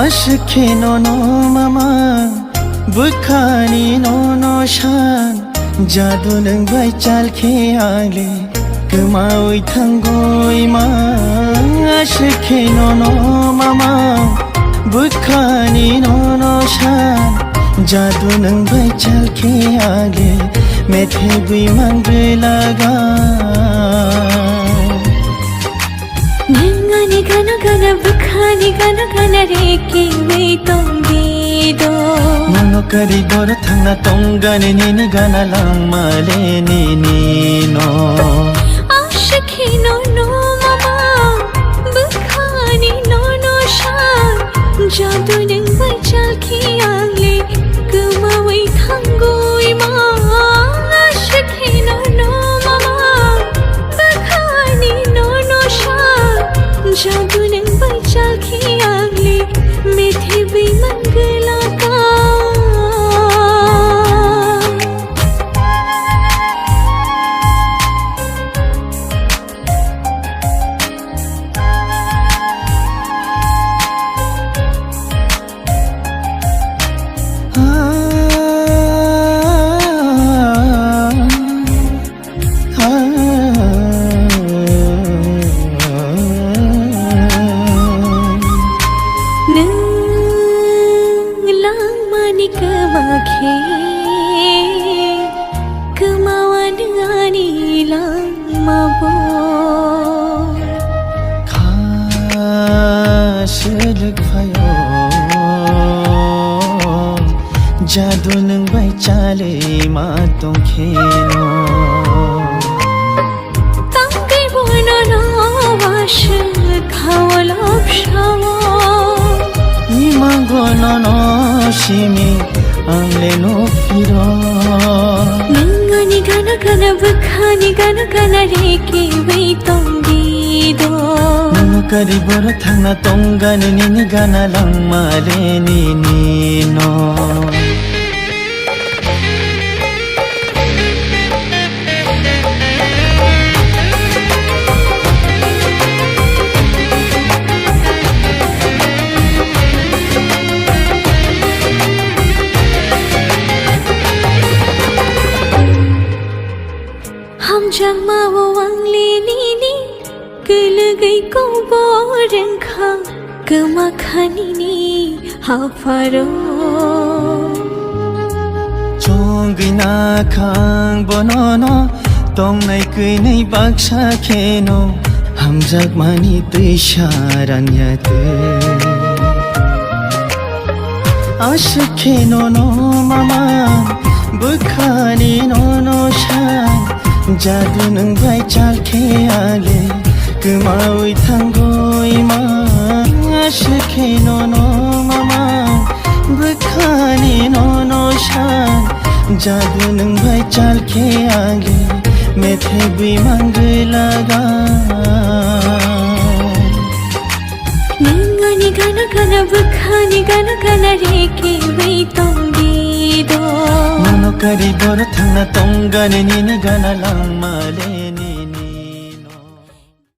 Ashke no no mama Bukhani no no shan Jadu nang bai chal ke ale Kemaui thangoi ma Ashke no no mama Bukhani no no shan Jadu nang bai chal ke ale Methe bui mangre laga Ningani gana gana bukhani gana gana reke wei tongido Mono kari bora thangna tongane nina gana lang male nini no Ashke no no mama bukhani no no shan Jadu nang bai chal ke ale Kemaui thangoi ma Ashke no no mama bukhani no no shan Jadu nang bai chal ke ale Methe bhi mangla ka Kemaखे kemauan ani lama bo Khaslik bhayo Jadu nang bai chale ma tong kheno Tangai bono no wash khawal opshawo Imango no no shimi Angle no firo Ningani gana gana bukhani gana gana reke wei tongido Mono kari bora thangna tongane nini gana lang male nini no Ham jama wo wangle nini Kul gai ko boreng kha Kema khani ni hafaro Chongi na khang bonono Tong nai kui nai baksha kheno Hamjak mani tui sharan yate Ashke no no mama Bukhani no no shan Jadu nang bai chal ke ale Kemaui thangoi ma Ashke no no mama Bukhani no no shan Jadu nang bai chal ke ale Methe bui mangre laga Ningani gana gana bukhani gana gana reke wei tongido Mono kari bora thangna tongane nina gana lang male